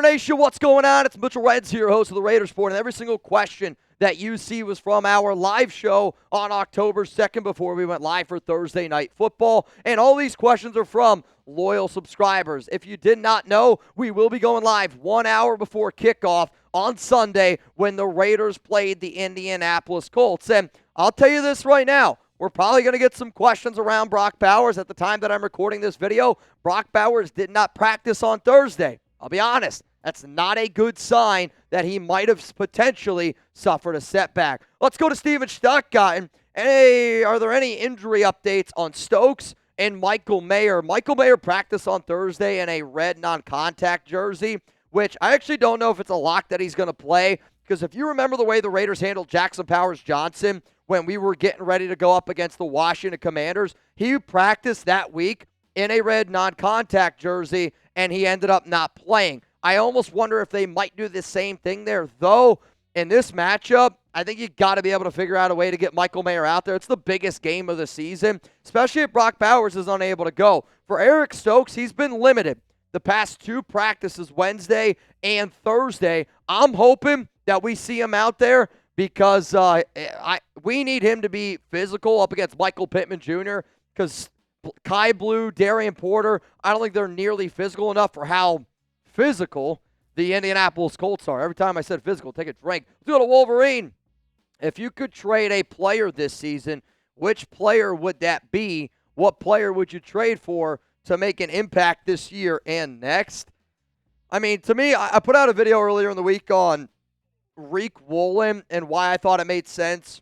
Nation, what's going on? It's Mitchell Reds here, host of the Raiders Report, and every single question that you see was from our live show on October 2nd before we went live for Thursday Night Football, and all these questions are from loyal subscribers. If you did not know, we will be going live 1 hour before kickoff on Sunday when the Raiders played the Indianapolis Colts, and I'll tell you this right now, we're probably going to get some questions around Brock Bowers. At the time that I'm recording this video, Brock Bowers did not practice on Thursday. I'll be honest, that's not a good sign that he might have potentially suffered a setback. Let's go to Steven Stuttgart. And hey, are there any injury updates on Stokes and Michael Mayer? Michael Mayer practiced on Thursday in a red non-contact jersey, which I actually don't know if it's a lock that he's going to play, because if you remember the way the Raiders handled Jackson Powers-Johnson when we were getting ready to go up against the Washington Commanders, he practiced that week in a red non-contact jersey, and he ended up not playing. I almost wonder if they might do the same thing there, though. In this matchup, I think you got to be able to figure out a way to get Michael Mayer out there. It's the biggest game of the season, especially if Brock Bowers is unable to go. For Eric Stokes, he's been limited the past two practices, Wednesday and Thursday. I'm hoping that we see him out there because we need him to be physical up against Michael Pittman Jr. because Kai Blue, Darien Porter, I don't think they're nearly physical enough for how physical the Indianapolis Colts are. Every time I said physical, take a drink. Let's go to Wolverine. If you could trade a player this season, which player would that be? What player would you trade for to make an impact this year and next? I mean, to me, I put out a video earlier in the week on Riq Woolen and why I thought it made sense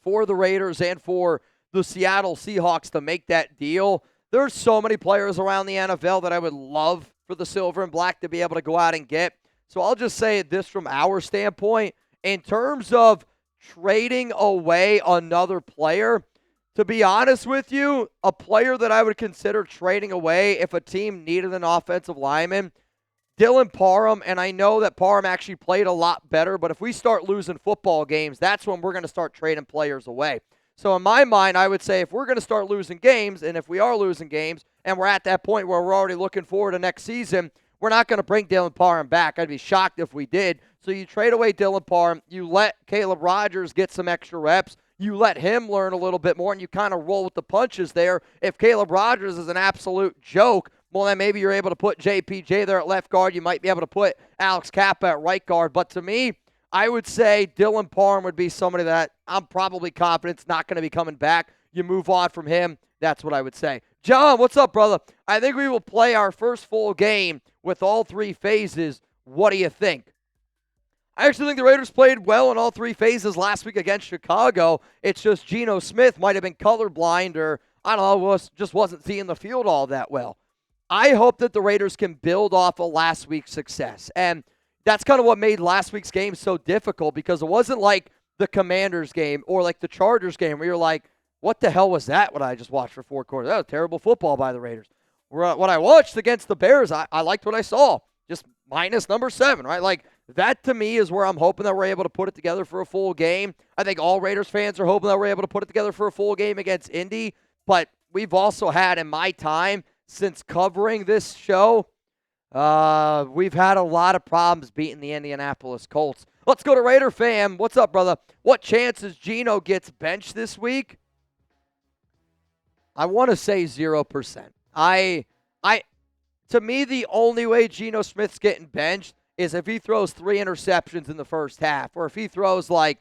for the Raiders and for the Seattle Seahawks to make that deal. There's so many players around the NFL that I would love for the Silver and Black to be able to go out and get. So I'll just say this from our standpoint. In terms of trading away another player, to be honest with you, a player that I would consider trading away if a team needed an offensive lineman, Dylan Parham, and I know that Parham actually played a lot better, but if we start losing football games, that's when we're going to start trading players away. So in my mind, I would say if we're going to start losing games, and if we are losing games, and we're at that point where we're already looking forward to next season, we're not going to bring Dylan Parham back. I'd be shocked if we did. So you trade away Dylan Parham, you let Caleb Rogers get some extra reps, you let him learn a little bit more, and you kind of roll with the punches there. If Caleb Rogers is an absolute joke, well, then maybe you're able to put JPJ there at left guard. You might be able to put Alex Kappa at right guard. But to me, I would say Dylan Parham would be somebody that I'm probably confident is not going to be coming back. You move on from him. That's what I would say. John, what's up, brother? I think we will play our first full game with all three phases. What do you think? I actually think the Raiders played well in all three phases last week against Chicago. It's just Geno Smith might have been colorblind or, I don't know, just wasn't seeing the field all that well. I hope that the Raiders can build off of last week's success. And that's kind of what made last week's game so difficult, because it wasn't like the Commanders game or like the Chargers game where you're like, what the hell was that, what I just watched for 4 quarters? That was terrible football by the Raiders. What I watched against the Bears, I liked what I saw. Just minus number 7, right? Like, that to me is where I'm hoping that we're able to put it together for a full game. I think all Raiders fans are hoping that we're able to put it together for a full game against Indy. But we've also had, in my time since covering this show, we've had a lot of problems beating the Indianapolis Colts. Let's go to Raider fam. What's up, brother? What chances Geno gets benched this week? I want to say 0%. To me, the only way Geno Smith's getting benched is if he throws 3 interceptions in the first half, or if he throws like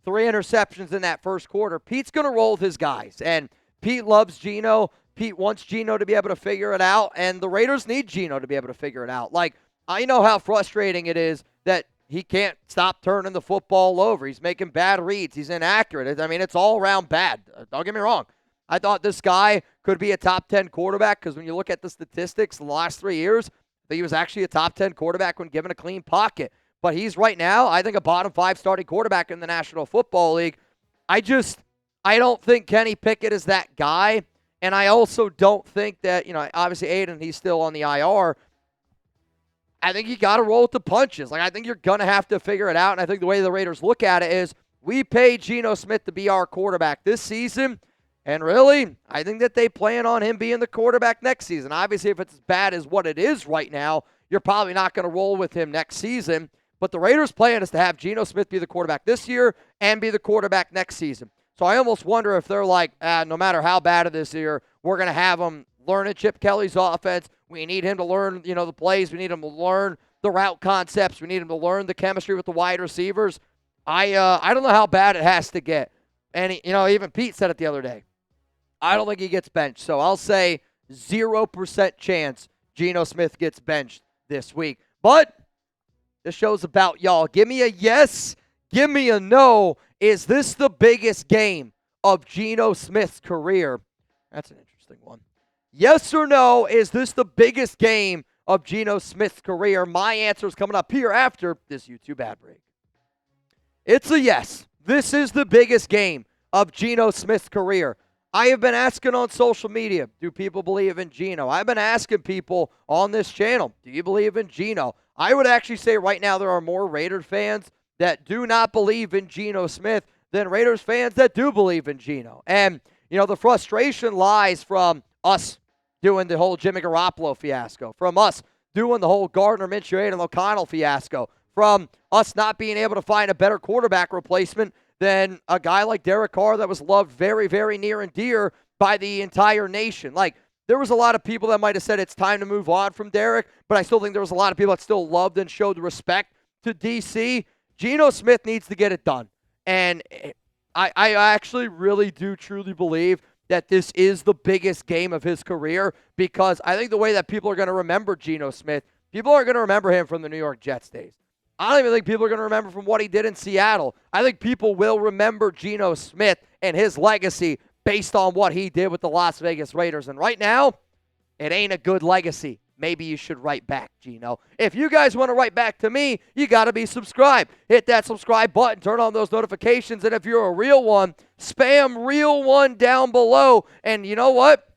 3 interceptions in that first quarter. Pete's going to roll with his guys, and Pete loves Geno. Pete wants Geno to be able to figure it out, and the Raiders need Geno to be able to figure it out. Like, I know how frustrating it is that he can't stop turning the football over. He's making bad reads. He's inaccurate. I mean, it's all around bad. Don't get me wrong. I thought this guy could be a top 10 quarterback because when you look at the statistics the last 3 years, he was actually a top 10 quarterback when given a clean pocket. But he's right now, I think, a bottom 5 starting quarterback in the National Football League. I don't think Kenny Pickett is that guy. And I also don't think that, obviously Aiden, he's still on the IR. I think you got to roll with the punches. Like, I think you're going to have to figure it out. And I think the way the Raiders look at it is we paid Geno Smith to be our quarterback this season. And really, I think that they plan on him being the quarterback next season. Obviously, if it's as bad as what it is right now, you're probably not going to roll with him next season. But the Raiders' plan is to have Geno Smith be the quarterback this year and be the quarterback next season. So I almost wonder if they're like, no matter how bad it is this year, we're going to have him learn Chip Kelly's offense. We need him to learn, the plays. We need him to learn the route concepts. We need him to learn the chemistry with the wide receivers. I don't know how bad it has to get. And, even Pete said it the other day. I don't think he gets benched. So I'll say 0% chance Geno Smith gets benched this week. But this show's about y'all. Give me a yes. Give me a no. Is this the biggest game of Geno Smith's career? That's an interesting one. Yes or no, is this the biggest game of Geno Smith's career? My answer is coming up here after this YouTube ad break. It's a yes. This is the biggest game of Geno Smith's career. I have been asking on social media, do people believe in Geno? I've been asking people on this channel, do you believe in Geno? I would actually say right now there are more Raiders fans that do not believe in Geno Smith than Raiders fans that do believe in Geno. And, the frustration lies from us doing the whole Jimmy Garoppolo fiasco, from us doing the whole Gardner Minshew and O'Connell fiasco, from us not being able to find a better quarterback replacement than a guy like Derek Carr that was loved very, very near and dear by the entire nation. Like, there was a lot of people that might have said it's time to move on from Derek, but I still think there was a lot of people that still loved and showed respect to DC. Geno Smith needs to get it done. And I actually really do truly believe that this is the biggest game of his career, because I think the way that people are going to remember Geno Smith, people aren't going to remember him from the New York Jets days. I don't even think people are going to remember from what he did in Seattle. I think people will remember Geno Smith and his legacy based on what he did with the Las Vegas Raiders. And right now, it ain't a good legacy. Maybe you should write back, Geno. If you guys want to write back to me, you got to be subscribed. Hit that subscribe button. Turn on those notifications. And if you're a real one, spam real one down below. And you know what?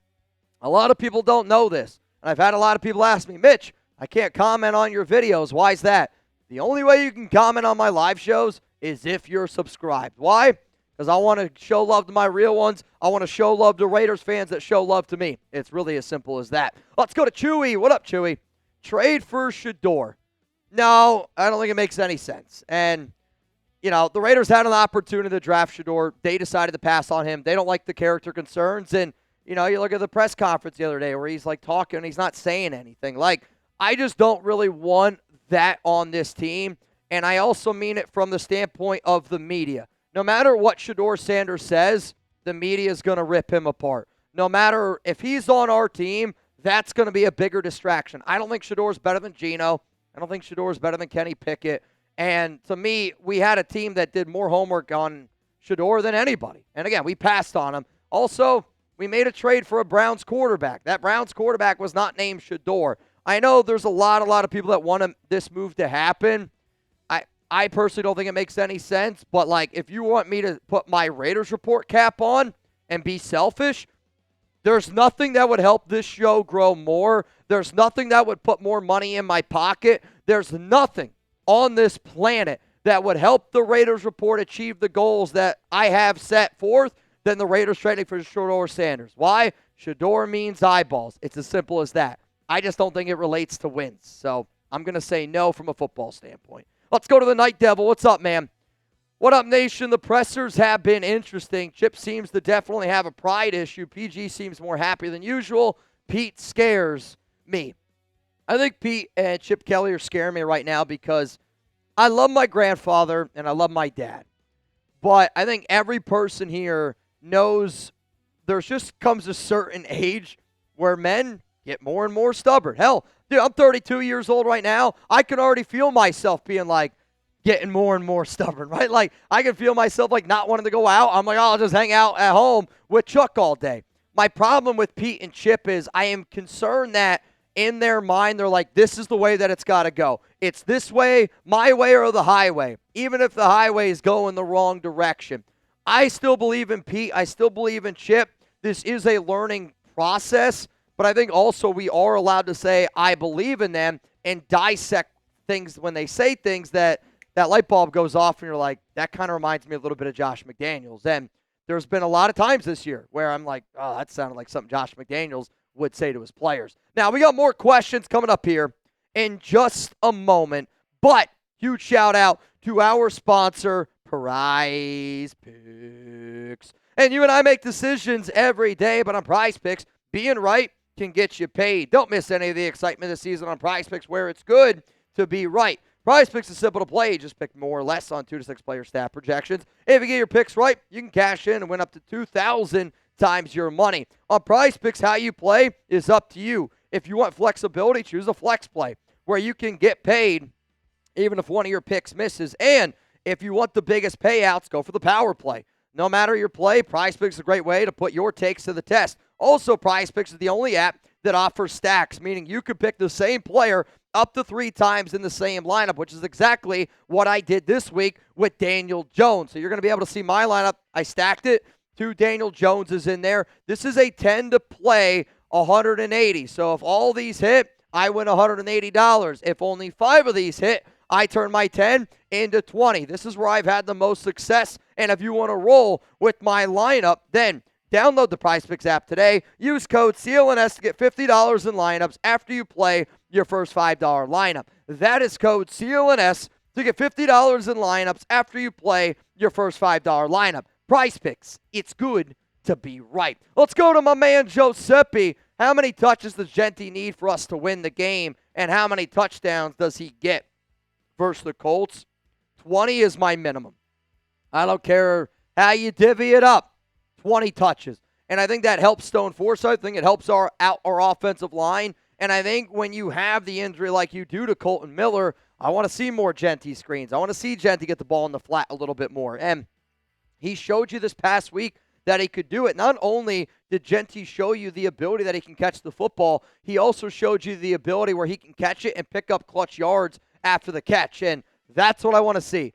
A lot of people don't know this. And I've had a lot of people ask me, Mitch, I can't comment on your videos. Why is that? The only way you can comment on my live shows is if you're subscribed. Why? Because I want to show love to my real ones. I want to show love to Raiders fans that show love to me. It's really as simple as that. Let's go to Chewy. What up, Chewy? Trade for Shadour. No, I don't think it makes any sense. And, the Raiders had an opportunity to draft Shadour. They decided to pass on him. They don't like the character concerns. And, you look at the press conference the other day where he's, talking and he's not saying anything. I just don't really want that on this team. And I also mean it from the standpoint of the media. No matter what Shadour Sanders says, the media is going to rip him apart. No matter if he's on our team, that's going to be a bigger distraction. I don't think Shadour's better than Geno. I don't think Shadour's better than Kenny Pickett. And to me, we had a team that did more homework on Shadour than anybody. And again, we passed on him. Also, we made a trade for a Browns quarterback. That Browns quarterback was not named Shadour. I know there's a lot of people that want this move to happen. I personally don't think it makes any sense, but if you want me to put my Raiders report cap on and be selfish, there's nothing that would help this show grow more. There's nothing that would put more money in my pocket. There's nothing on this planet that would help the Raiders report achieve the goals that I have set forth than the Raiders trading for Shadour Sanders. Why? Shadour means eyeballs. It's as simple as that. I just don't think it relates to wins. So I'm going to say no from a football standpoint. Let's go to the Night Devil. What's up, man? What up, nation? The pressers have been interesting. Chip seems to definitely have a pride issue. PG seems more happy than usual. Pete scares me. I think Pete and Chip Kelly are scaring me right now because I love my grandfather and I love my dad. But I think every person here knows there's just comes a certain age where men get more and more stubborn. Hell, dude, I'm 32 years old right now. I can already feel myself being getting more and more stubborn, right? I can feel myself not wanting to go out. I'm I'll just hang out at home with Chuck all day. My problem with Pete and Chip is I am concerned that in their mind, they're this is the way that it's got to go. It's this way, my way, or the highway, even if the highway is going the wrong direction. I still believe in Pete. I still believe in Chip. This is a learning process. But I think also we are allowed to say, I believe in them and dissect things when they say things that light bulb goes off and you're that kind of reminds me a little bit of Josh McDaniels. And there's been a lot of times this year where I'm oh, that sounded like something Josh McDaniels would say to his players. Now, we got more questions coming up here in just a moment. But huge shout out to our sponsor, Prize Picks. And you and I make decisions every day, but on Prize Picks, being right can get you paid. Don't miss any of the excitement this season on Prize Picks, where it's good to be right. Prize Picks is simple to play. You just pick more or less on 2 to 6 player stat projections. If you get your picks right, you can cash in and win up to 2,000 times your money. On Prize Picks, how you play is up to you. If you want flexibility, choose a flex play, where you can get paid even if one of your picks misses. And if you want the biggest payouts, go for the power play. No matter your play, Prize Picks is a great way to put your takes to the test. Also, Prize Picks is the only app that offers stacks, meaning you could pick the same player up to 3 times in the same lineup, which is exactly what I did this week with Daniel Jones. So you're going to be able to see my lineup. I stacked it. 2 Daniel Joneses in there. This is a 10 to play 180. So if all these hit, I win $180. If only 5 of these hit, I turn my 10 into 20. This is where I've had the most success. And if you want to roll with my lineup, then download the PrizePicks app today. Use code CLNS to get $50 in lineups after you play your first $5 lineup. That is code CLNS to get $50 in lineups after you play your first $5 lineup. PrizePicks, it's good to be right. Let's go to my man Giuseppe. How many touches does Jeanty need for us to win the game, and how many touchdowns does he get versus the Colts? 20 is my minimum. I don't care how you divvy it up. 20 touches. And I think that helps Stone Forsythe. I think it helps our offensive line. And I think when you have the injury like you do to Colton Miller, I want to see more Jeanty screens. I want to see Jeanty get the ball in the flat a little bit more. And he showed you this past week that he could do it. Not only did Jeanty show you the ability that he can catch the football, he also showed you the ability where he can catch it and pick up clutch yards after the catch. And that's what I want to see.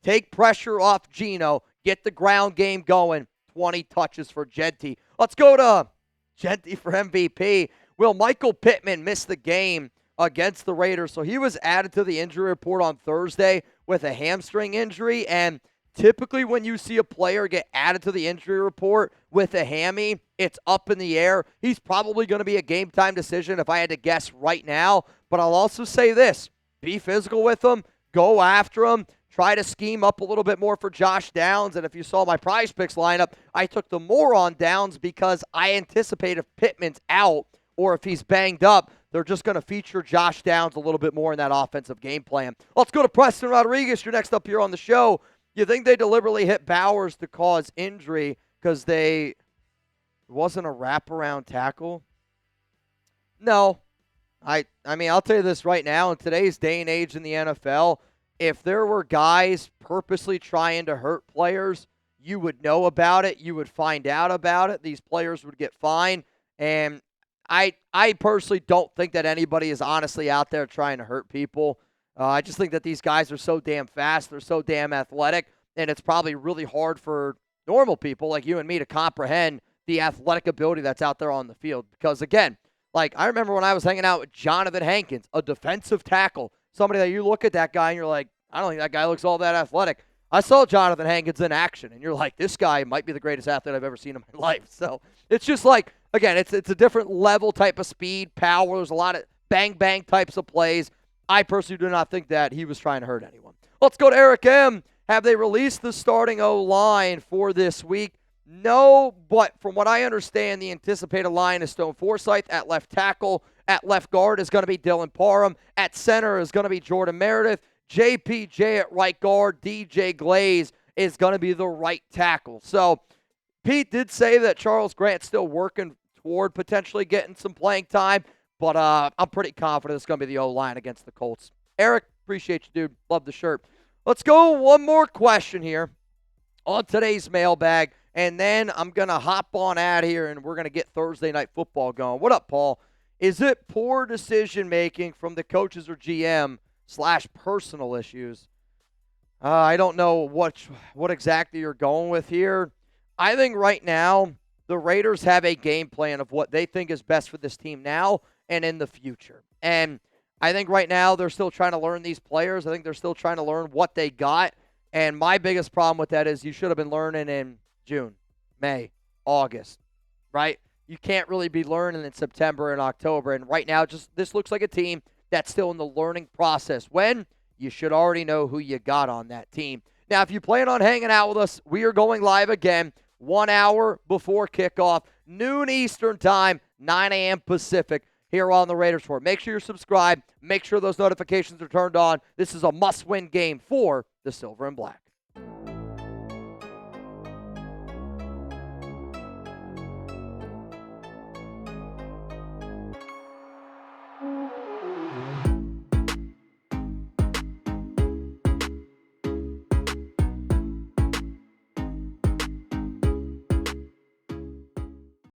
Take pressure off Geno. Get the ground game going. 20 touches for Jeanty. Let's go to Jeanty for MVP. Will Michael Pittman miss the game against the Raiders? So he was added to the injury report on Thursday with a hamstring injury. And typically when you see a player get added to the injury report with a hammy, it's up in the air. He's probably going to be a game-time decision if I had to guess right now. But I'll also say this. Be physical with him. Go after him. Try to scheme up a little bit more for Josh Downs. And if you saw my Prize Picks lineup, I took the more on Downs because I anticipate if Pittman's out or if he's banged up, they're just going to feature Josh Downs a little bit more in that offensive game plan. Let's go to Preston Rodriguez. You're next up here on the show. You think they deliberately hit Bowers to cause injury because it wasn't a wraparound tackle? No. I mean, I'll tell you this right now. In today's day and age in the NFL, if there were guys purposely trying to hurt players, you would know about it. You would find out about it. These players would get fined. And I personally don't think that anybody is honestly out there trying to hurt people. I just think that these guys are so damn fast. They're so damn athletic. And it's probably really hard for normal people like you and me to comprehend the athletic ability that's out there on the field. Because, again, like I remember when I was hanging out with Jonathan Hankins, a defensive tackle, somebody that you look at that guy and you're like, I don't think that guy looks all that athletic. I saw Jonathan Hankins in action, and you're like, this guy might be the greatest athlete I've ever seen in my life. So it's just like, again, it's a different level type of speed, power. There's a lot of bang-bang types of plays. I personally do not think that he was trying to hurt anyone. Let's go to Eric M. Have they released the starting O-line for this week? No, but from what I understand, the anticipated line is Stone Forsythe at left tackle. At left guard is going to be Dylan Parham. At center is going to be Jordan Meredith. JPJ at right guard. DJ Glaze is going to be the right tackle. So Pete did say that Charles Grant's still working toward potentially getting some playing time, but I'm pretty confident it's going to be the O-line against the Colts. Eric, appreciate you, dude. Love the shirt. Let's go one more question here on today's mailbag, and then I'm going to hop on out here, and we're going to get Thursday Night Football going. What up, Paul? Is it poor decision-making from the coaches or GM / personal issues? I don't know what exactly you're going with here. I think right now the Raiders have a game plan of what they think is best for this team now and in the future. And I think right now they're still trying to learn these players. I think they're still trying to learn what they got. And my biggest problem with that is you should have been learning in June, May, August, right? You can't really be learning in September and October. And right now, this looks like a team that's still in the learning process. When you should already know who you got on that team. Now, if you plan on hanging out with us, we are going live again 1 hour before kickoff, noon Eastern time, 9 a.m. Pacific, here on the Raiders Report. Make sure you're subscribed. Make sure those notifications are turned on. This is a must-win game for the Silver and Black.